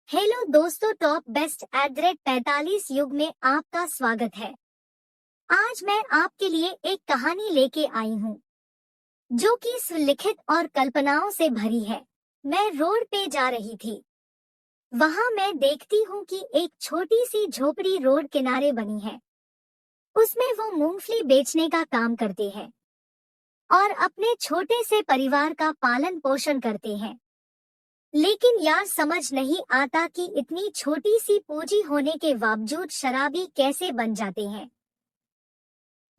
Hello दोस्तों, top best @45 युग में आपका स्वागत है। आज मैं आपके लिए एक कहानी लेके आई हूँ जो कि सुलिखित और कल्पनाओं से भरी है। मैं रोड पे जा रही थी। वहाँ मैं देखती हूँ कि एक छोटी सी झोपड़ी रोड किनारे बनी है। उसमें वो मूंगफली बेचने का काम करते हैं और अपने छोटे से परिवार का पालन पोषण करते हैं। लेकिन यार, समझ नहीं आता कि इतनी छोटी सी पूंजी होने के बावजूद शराबी कैसे बन जाते हैं।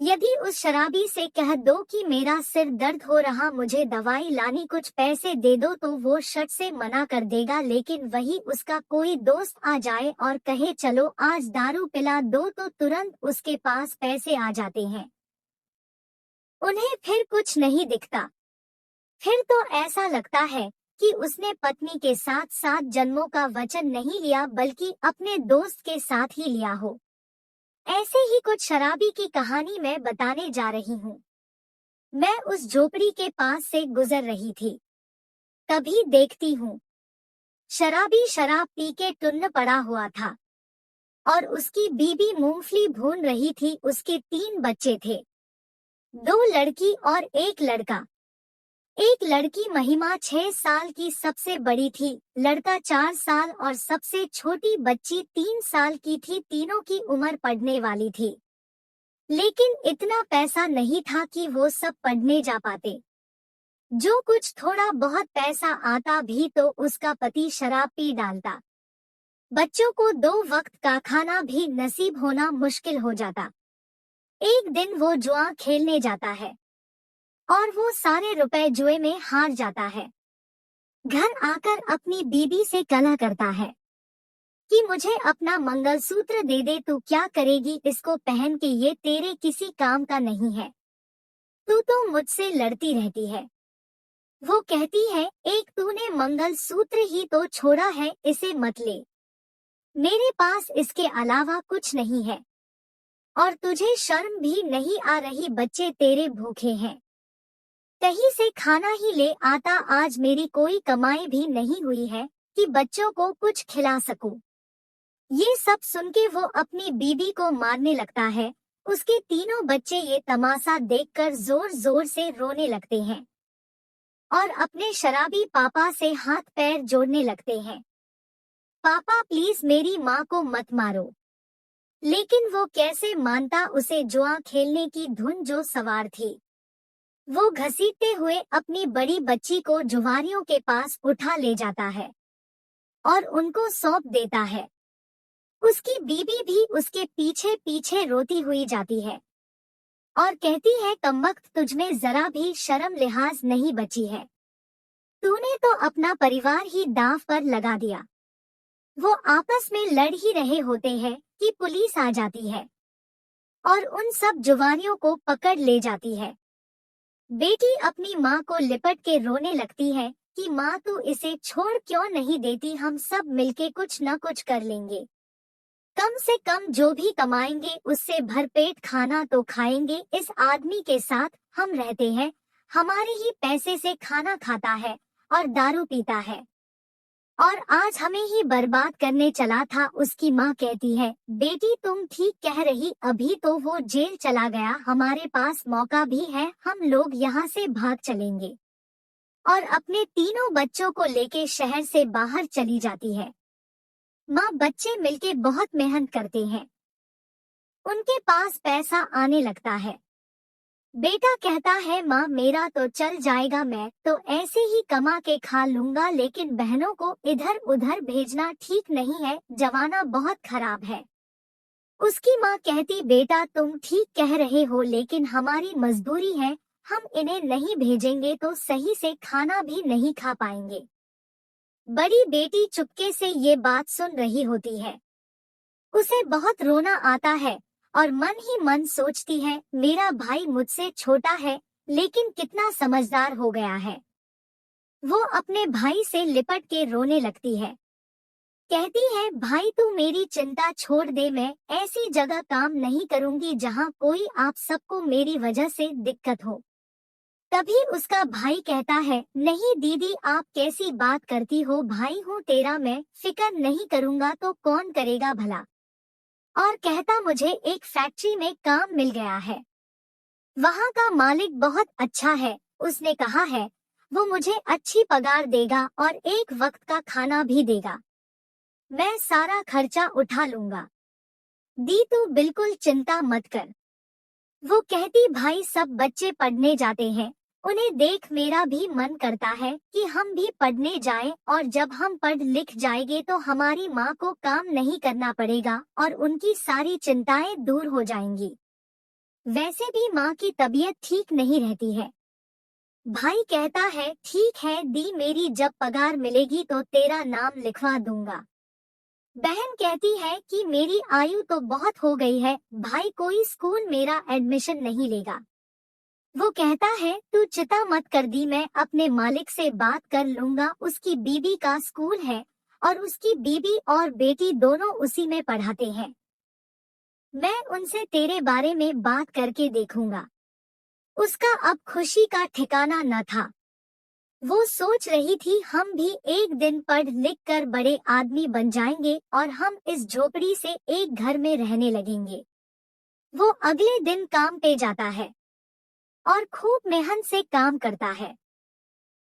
यदि उस शराबी से कह दो कि मेरा सिर दर्द हो रहा, मुझे दवाई लानी, कुछ पैसे दे दो, तो वो शर्त से मना कर देगा। लेकिन वही उसका कोई दोस्त आ जाए और कहे चलो आज दारू पिला दो, तो तुरंत उसके पास पैसे आ जाते हैं। उन्हें फिर कुछ नहीं दिखता। फिर तो ऐसा लगता है कि उसने पत्नी के साथ 7 जन्मों का वचन नहीं लिया, बल्कि अपने दोस्त के साथ ही लिया हो। ऐसे ही कुछ शराबी की कहानी मैं बताने जा रही हूँ। मैं उस झोपड़ी के पास से गुजर रही थी। तभी देखती हूँ शराबी शराब पी के टुन्न पड़ा हुआ था और उसकी बीबी मूंगफली भून रही थी। उसके 3 बच्चे थे, 2 लड़की और 1 लड़का। एक लड़की महिमा 6 साल की सबसे बड़ी थी, लड़का 4 साल और सबसे छोटी बच्ची 3 साल की थी। तीनों की उम्र पढ़ने वाली थी, लेकिन इतना पैसा नहीं था कि वो सब पढ़ने जा पाते। जो कुछ थोड़ा बहुत पैसा आता भी तो उसका पति शराब पी डालता। बच्चों को 2 वक्त का खाना भी नसीब होना मुश्किल हो जाता। एक दिन वो जुआ खेलने जाता है और वो सारे रुपए जुए में हार जाता है। घर आकर अपनी बीबी से कलह करता है कि मुझे अपना मंगलसूत्र दे दे, तू क्या करेगी इसको पहन के, ये तेरे किसी काम का नहीं है, तू तो मुझसे लड़ती रहती है। वो कहती है, एक तूने मंगलसूत्र ही तो छोड़ा है, इसे मत ले, मेरे पास इसके अलावा कुछ नहीं है और तुझे शर्म भी नहीं आ रही, बच्चे तेरे भूखे हैं, कहीं से खाना ही ले आता, आज मेरी कोई कमाई भी नहीं हुई है कि बच्चों को कुछ खिला सकूं। ये सब सुन के वो अपनी बीबी को मारने लगता है। उसके तीनों बच्चे ये तमाशा देखकर जोर जोर से रोने लगते हैं और अपने शराबी पापा से हाथ पैर जोड़ने लगते हैं। पापा प्लीज मेरी माँ को मत मारो। लेकिन वो कैसे मानता, उसे जुआ खेलने की धुन जो सवार थी। वो घसीटते हुए अपनी बड़ी बच्ची को जुआरियों के पास उठा ले जाता है और उनको सौंप देता है। उसकी बीबी भी उसके पीछे पीछे रोती हुई जाती है और कहती है, कमबख्त, तुझमें जरा भी शर्म लिहाज नहीं बची है, तूने तो अपना परिवार ही दांव पर लगा दिया। वो आपस में लड़ ही रहे होते हैं कि पुलिस आ जाती है और उन सब जुआरियों को पकड़ ले जाती है। बेटी अपनी माँ को लिपट के रोने लगती है कि माँ तू इसे छोड़ क्यों नहीं देती, हम सब मिलके कुछ न कुछ कर लेंगे, कम से कम जो भी कमाएंगे उससे भरपेट खाना तो खाएंगे। इस आदमी के साथ हम रहते हैं, हमारे ही पैसे से खाना खाता है और दारू पीता है और आज हमें ही बर्बाद करने चला था। उसकी माँ कहती है, बेटी तुम ठीक कह रही, अभी तो वो जेल चला गया, हमारे पास मौका भी है, हम लोग यहाँ से भाग चलेंगे। और अपने तीनों बच्चों को लेके शहर से बाहर चली जाती है। माँ बच्चे मिलके बहुत मेहनत करते हैं, उनके पास पैसा आने लगता है। बेटा कहता है, माँ मेरा तो चल जाएगा, मैं तो ऐसे ही कमा के खा लूंगा, लेकिन बहनों को इधर उधर भेजना ठीक नहीं है, जमाना बहुत खराब है। उसकी माँ कहती, बेटा तुम ठीक कह रहे हो, लेकिन हमारी मजबूरी है, हम इन्हें नहीं भेजेंगे तो सही से खाना भी नहीं खा पाएंगे। बड़ी बेटी चुपके से ये बात सुन रही होती है। उसे बहुत रोना आता है और मन ही मन सोचती है, मेरा भाई मुझसे छोटा है लेकिन कितना समझदार हो गया है। वो अपने भाई से लिपट के रोने लगती है। कहती है, भाई तू मेरी चिंता छोड़ दे, मैं ऐसी जगह काम नहीं करूंगी जहां कोई आप सबको मेरी वजह से दिक्कत हो। तभी उसका भाई कहता है, नहीं दीदी आप कैसी बात करती हो, भाई हूँ तेरा मैं, फिक्र नहीं करूँगा तो कौन करेगा भला। और कहता मुझे एक फैक्ट्री में काम मिल गया है, वहाँ का मालिक बहुत अच्छा है, उसने कहा है वो मुझे अच्छी पगार देगा और एक वक्त का खाना भी देगा, मैं सारा खर्चा उठा लूंगा। दी तू बिल्कुल चिंता मत कर। वो कहती भाई सब बच्चे पढ़ने जाते हैं, उन्हें देख मेरा भी मन करता है कि हम भी पढ़ने जाएं और जब हम पढ़ लिख जाएंगे तो हमारी माँ को काम नहीं करना पड़ेगा और उनकी सारी चिंताएं दूर हो जाएंगी। वैसे भी माँ की तबीयत ठीक नहीं रहती है। भाई कहता है ठीक है दी, मेरी जब पगार मिलेगी तो तेरा नाम लिखवा दूंगा। बहन कहती है कि मेरी आयु तो बहुत हो गई है, भाई कोई स्कूल मेरा एडमिशन नहीं लेगा। वो कहता है तू चिंता मत कर दी, मैं अपने मालिक से बात कर लूंगा, उसकी बीबी का स्कूल है और उसकी बीबी और बेटी दोनों उसी में पढ़ाते हैं, मैं उनसे तेरे बारे में बात करके देखूंगा। उसका अब खुशी का ठिकाना न था। वो सोच रही थी हम भी एक दिन पढ़ लिख कर बड़े आदमी बन जाएंगे और हम इस झोपड़ी से एक घर में रहने लगेंगे। वो अगले दिन काम पे जाता है और खूब मेहनत से काम करता है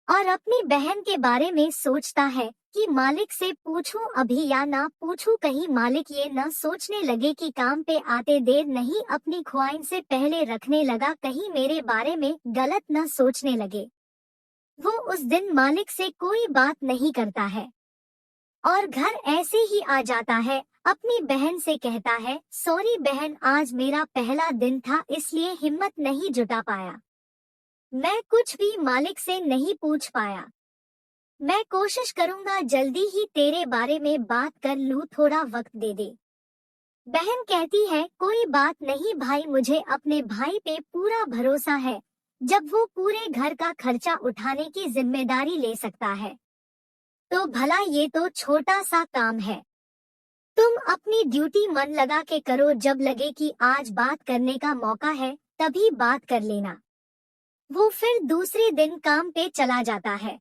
और अपनी बहन के बारे में सोचता है कि मालिक से पूछूं अभी या ना पूछूं, कहीं मालिक ये न सोचने लगे कि काम पे आते देर नहीं अपनी ख्वाहिश से पहले रखने लगा, कहीं मेरे बारे में गलत न सोचने लगे। वो उस दिन मालिक से कोई बात नहीं करता है और घर ऐसे ही आ जाता है। अपनी बहन से कहता है सॉरी बहन, आज मेरा पहला दिन था इसलिए हिम्मत नहीं जुटा पाया, मैं कुछ भी मालिक से नहीं पूछ पाया, मैं कोशिश करूंगा जल्दी ही तेरे बारे में बात कर लूं, थोड़ा वक्त दे दे। बहन कहती है कोई बात नहीं भाई, मुझे अपने भाई पे पूरा भरोसा है, जब वो पूरे घर का खर्चा उठाने की जिम्मेदारी ले सकता है तो भला ये तो छोटा सा काम है। तुम अपनी ड्यूटी मन लगा के करो, जब लगे कि आज बात करने का मौका है तभी बात कर लेना। वो फिर दूसरे दिन काम पे चला जाता है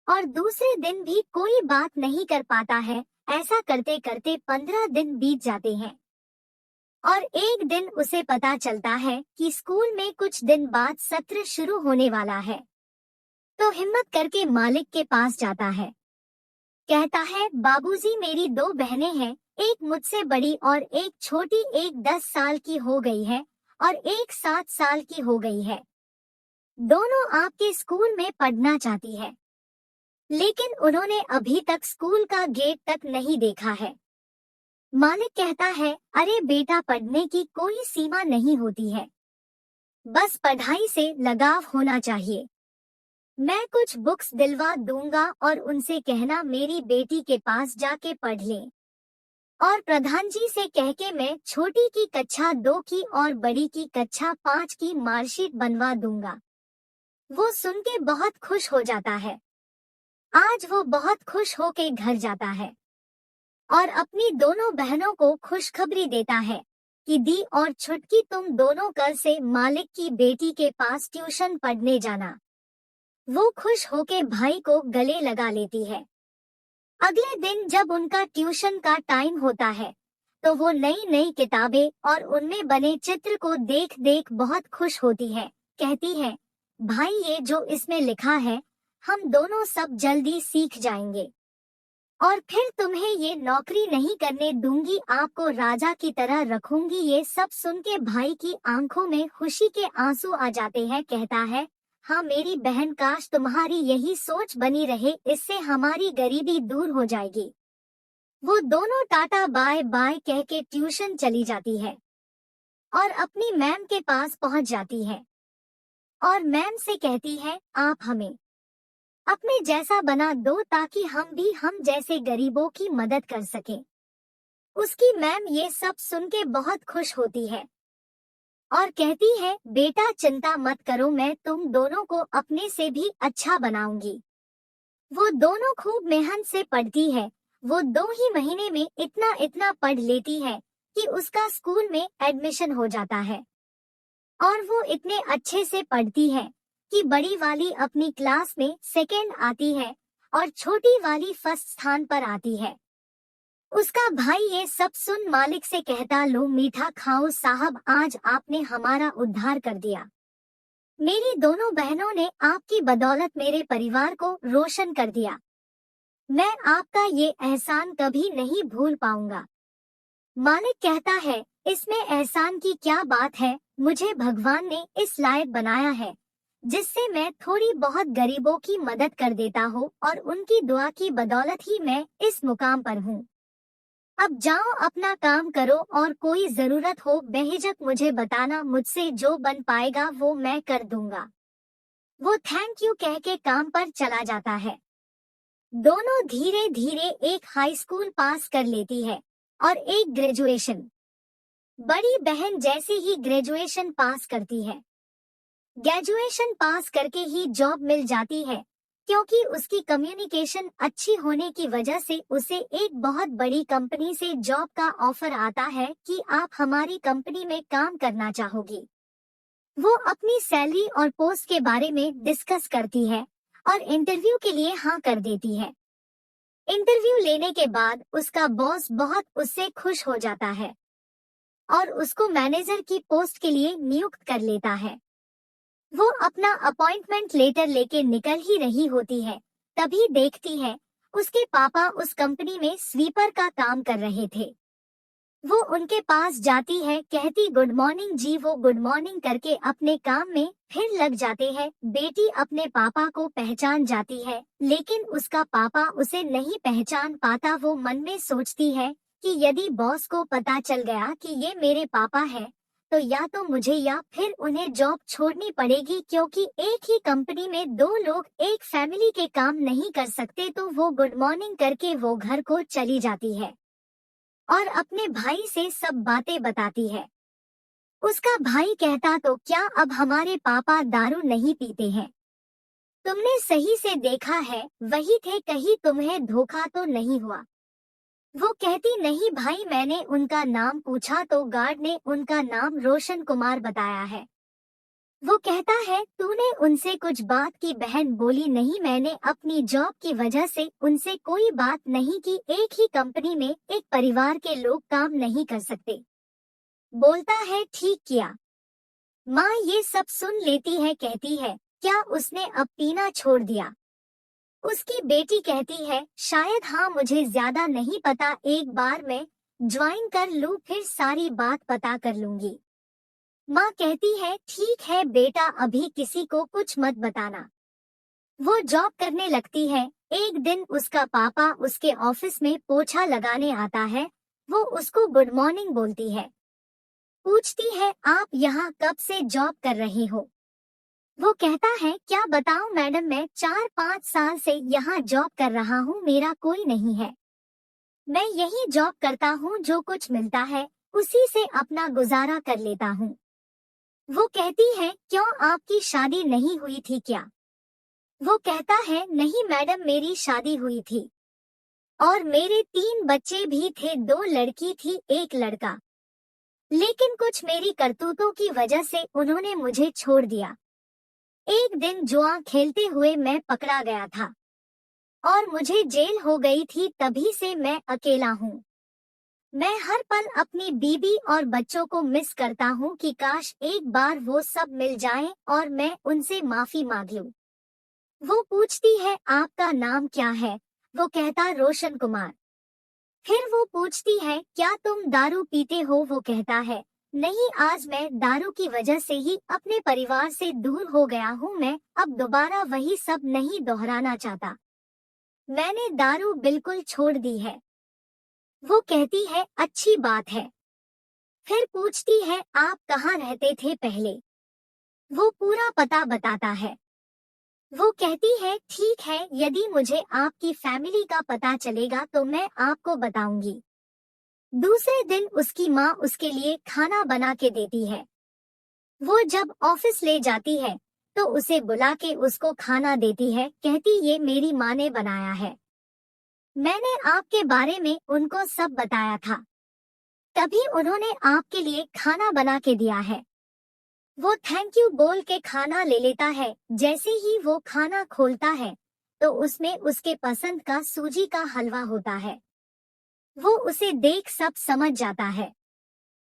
और दूसरे दिन भी कोई बात नहीं कर पाता है। ऐसा करते करते 15 दिन बीत जाते हैं और एक दिन उसे पता चलता है कि स्कूल में कुछ दिन बाद सत्र शुरू होने वाला है। तो हिम्मत करके मालिक के पास जाता है, कहता है बाबूजी मेरी 2 बहनें हैं, एक मुझसे बड़ी और एक छोटी, एक 10 साल की हो गई है और एक 7 साल की हो गई है। दोनों आपके स्कूल में पढ़ना चाहती है, लेकिन उन्होंने अभी तक स्कूल का गेट तक नहीं देखा है। मालिक कहता है अरे बेटा, पढ़ने की कोई सीमा नहीं होती है, बस पढ़ाई से लगाव होना चाहिए। मैं कुछ बुक्स दिलवा दूंगा और उनसे कहना मेरी बेटी के पास जाके पढ़ ले और प्रधान जी से कह के मैं छोटी की कक्षा 2 की और बड़ी की कक्षा 5 की मार्कशीट बनवा दूंगा। वो सुन के बहुत खुश हो जाता है। आज वो बहुत खुश होके घर जाता है और अपनी दोनों बहनों को खुशखबरी देता है कि दी और छुटकी तुम दोनों कल से मालिक की बेटी के पास ट्यूशन पढ़ने जाना। वो खुश होके भाई को गले लगा लेती है। अगले दिन जब उनका ट्यूशन का टाइम होता है तो वो नई नई किताबें और उनमें बने चित्र को देख देख बहुत खुश होती है। कहती है भाई ये जो इसमें लिखा है हम दोनों सब जल्दी सीख जाएंगे और फिर तुम्हें ये नौकरी नहीं करने दूंगी, आपको राजा की तरह रखूंगी। ये सब सुन के भाई की आंखों में खुशी के आंसू आ जाते हैं। कहता है हाँ मेरी बहन, काश तुम्हारी यही सोच बनी रहे, इससे हमारी गरीबी दूर हो जाएगी। वो दोनों टाटा बाय बाय कह के ट्यूशन चली जाती है और अपनी मैम के पास पहुंच जाती है और मैम से कहती है आप हमें अपने जैसा बना दो ताकि हम भी हम जैसे गरीबों की मदद कर सकें। उसकी मैम ये सब सुन के बहुत खुश होती है और कहती है बेटा चिंता मत करो, मैं तुम दोनों को अपने से भी अच्छा बनाऊंगी। वो दोनों खूब मेहनत से पढ़ती है। वो 2 ही महीने में इतना इतना पढ़ लेती है कि उसका स्कूल में एडमिशन हो जाता है और वो इतने अच्छे से पढ़ती है कि बड़ी वाली अपनी क्लास में सेकेंड आती है और छोटी वाली फर्स्ट स्थान पर आती है। उसका भाई ये सब सुन मालिक से कहता, लो मीठा खाओ साहब, आज आपने हमारा उद्धार कर दिया। मेरी दोनों बहनों ने आपकी बदौलत मेरे परिवार को रोशन कर दिया। मैं आपका ये एहसान कभी नहीं भूल पाऊंगा। मालिक कहता है, इसमें एहसान की क्या बात है, मुझे भगवान ने इस लायक बनाया है जिससे मैं थोड़ी बहुत गरीबों की मदद कर देता हूँ और उनकी दुआ की बदौलत ही मैं इस मुकाम पर हूँ। अब जाओ अपना काम करो और कोई जरूरत हो बेहिचक मुझे बताना, मुझसे जो बन पाएगा वो मैं कर दूंगा। वो थैंक यू कह के काम पर चला जाता है। दोनों धीरे धीरे एक हाई स्कूल पास कर लेती है और एक ग्रेजुएशन। बड़ी बहन जैसे ही ग्रेजुएशन पास करती है, ग्रेजुएशन पास करके ही जॉब मिल जाती है, क्योंकि उसकी कम्युनिकेशन अच्छी होने की वजह से उसे एक बहुत बड़ी कंपनी से जॉब का ऑफर आता है कि आप हमारी कंपनी में काम करना चाहोगी। वो अपनी सैलरी और पोस्ट के बारे में डिस्कस करती है और इंटरव्यू के लिए हाँ कर देती है। इंटरव्यू लेने के बाद उसका बॉस बहुत उससे खुश हो जाता है और उसको मैनेजर की पोस्ट के लिए नियुक्त कर लेता है। वो अपना अपॉइंटमेंट लेटर लेके निकल ही रही होती है, तभी देखती है उसके पापा उस कंपनी में स्वीपर का काम कर रहे थे। वो उनके पास जाती है, कहती गुड मॉर्निंग जी। वो गुड मॉर्निंग करके अपने काम में फिर लग जाते हैं। बेटी अपने पापा को पहचान जाती है, लेकिन उसका पापा उसे नहीं पहचान पाता। वो मन में सोचती है कि यदि बॉस को पता चल गया कि ये मेरे पापा हैं, तो या तो मुझे या फिर उन्हें जॉब छोड़नी पड़ेगी, क्योंकि एक ही कंपनी में दो लोग एक फैमिली के काम नहीं कर सकते। तो वो गुड मॉर्निंग करके वो घर को चली जाती है और अपने भाई से सब बातें बताती है। उसका भाई कहता, तो क्या अब हमारे पापा दारू नहीं पीते हैं? तुमने सही से देखा है, वही थे, कहीं तुम्हें धोखा तो नहीं हुआ? वो कहती, नहीं भाई, मैंने उनका नाम पूछा तो गार्ड ने उनका नाम रोशन कुमार बताया है। वो कहता है, तूने उनसे कुछ बात की? बहन बोली, नहीं, मैंने अपनी जॉब की वजह से उनसे कोई बात नहीं की। एक ही कंपनी में एक परिवार के लोग काम नहीं कर सकते। बोलता है, ठीक किया। माँ ये सब सुन लेती है, कहती है, क्या उसने अब पीना छोड़ दिया? उसकी बेटी कहती है, शायद हाँ, मुझे ज्यादा नहीं पता, एक बार मैं ज्वाइन कर लूँ फिर सारी बात पता कर लूंगी। माँ कहती है, ठीक है बेटा, अभी किसी को कुछ मत बताना। वो जॉब करने लगती है। एक दिन उसका पापा उसके ऑफिस में पोछा लगाने आता है। वो उसको गुड मॉर्निंग बोलती है। पूछती है, आप यहाँ कब से जॉब कर रहे हो? वो कहता है, क्या बताऊं मैडम, मैं 4-5 साल से यहाँ जॉब कर रहा हूँ, मेरा कोई नहीं है। मैं यही जॉब करता हूँ, जो कुछ मिलता है उसी से अपना गुजारा कर लेता हूँ। वो कहती है, क्यों आपकी शादी नहीं हुई थी क्या? वो कहता है, नहीं मैडम, मेरी शादी हुई थी और मेरे 3 बच्चे भी थे, 2 लड़की थी, 1 लड़का। लेकिन कुछ मेरी करतूतों की वजह से उन्होंने मुझे छोड़ दिया। एक दिन जुआ खेलते हुए मैं पकड़ा गया था और मुझे जेल हो गई थी, तभी से मैं अकेला हूँ। मैं हर पल अपनी बीबी और बच्चों को मिस करता हूँ कि काश एक बार वो सब मिल जाएं और मैं उनसे माफी मांग लूं। वो पूछती है, आपका नाम क्या है? वो कहता, रोशन कुमार। फिर वो पूछती है, क्या तुम दारू पीते हो? वो कहता है, नहीं, आज मैं दारू की वजह से ही अपने परिवार से दूर हो गया हूँ, मैं अब दोबारा वही सब नहीं दोहराना चाहता। मैंने दारू बिल्कुल छोड़ दी है। वो कहती है, अच्छी बात है। फिर पूछती है, आप कहाँ रहते थे पहले? वो पूरा पता बताता है। वो कहती है, ठीक है, यदि मुझे आपकी फैमिली का पता चलेगा तो मैं आपको बताऊंगी। दूसरे दिन उसकी माँ उसके लिए खाना बना के देती है। वो जब ऑफिस ले जाती है तो उसे बुला के उसको खाना देती है, कहती, ये मेरी माँ ने बनाया है। मैंने आपके बारे में उनको सब बताया था, तभी उन्होंने आपके लिए खाना बना के दिया है। वो थैंक यू बोल के खाना ले लेता है। जैसे ही वो खाना खोलता है तो उसमें उसके पसंद का सूजी का हलवा होता है। वो उसे देख सब समझ जाता है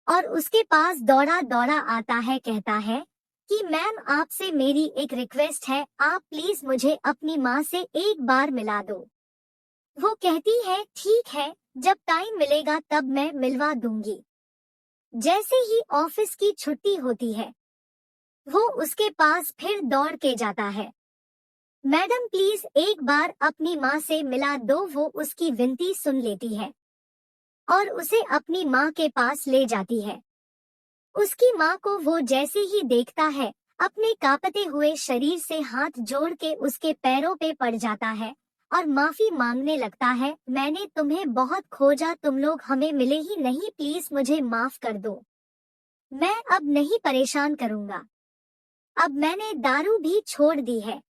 और उसके पास दौड़ा दौड़ा आता है, कहता है कि मैम, आपसे मेरी एक रिक्वेस्ट है, आप प्लीज मुझे अपनी माँ से एक बार मिला दो। वो कहती है ठीक है, जब टाइम मिलेगा तब मैं मिलवा दूंगी। जैसे ही ऑफिस की छुट्टी होती है वो उसके पास फिर दौड़ के जाता है। मैडम प्लीज एक बार अपनी माँ से मिला दो। वो उसकी विनती सुन लेती है और उसे अपनी माँ के पास ले जाती है। उसकी माँ को वो जैसे ही देखता है अपने कांपते हुए शरीर से हाथ जोड़ के उसके पैरों पे पड़ जाता है और माफी मांगने लगता है, मैंने तुम्हें बहुत खोजा, तुम लोग हमें मिले ही नहीं, प्लीज मुझे माफ कर दो। मैं अब नहीं परेशान करूंगा। अब मैंने दारू भी छोड़ दी है।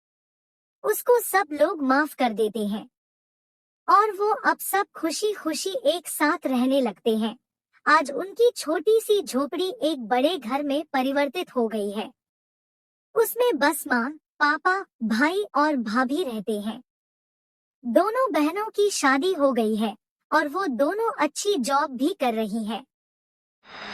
उसको सब लोग माफ कर देते हैं और वो अब सब खुशी खुशी एक साथ रहने लगते हैं। आज उनकी छोटी सी झोपड़ी एक बड़े घर में परिवर्तित हो गई है। उसमें बस माँ, पापा, भाई और भाभी रहते हैं। दोनों बहनों की शादी हो गई है और वो दोनों अच्छी जॉब भी कर रही हैं।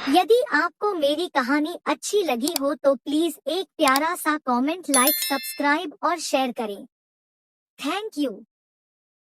यदि आपको मेरी कहानी अच्छी लगी हो तो प्लीज एक प्यारा सा कमेंट, लाइक, सब्सक्राइब और शेयर करें। Thank you.